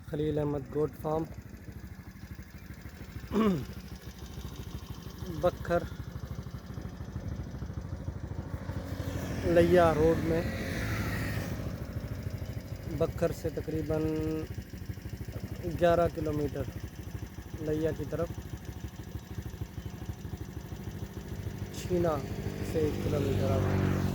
Khalil Ahmad goat farm बखर लिया road में। बखर से तकरीबन 11 किलोमीटर लिया की तरफ, छीना से 1 किलोमीटर आगे।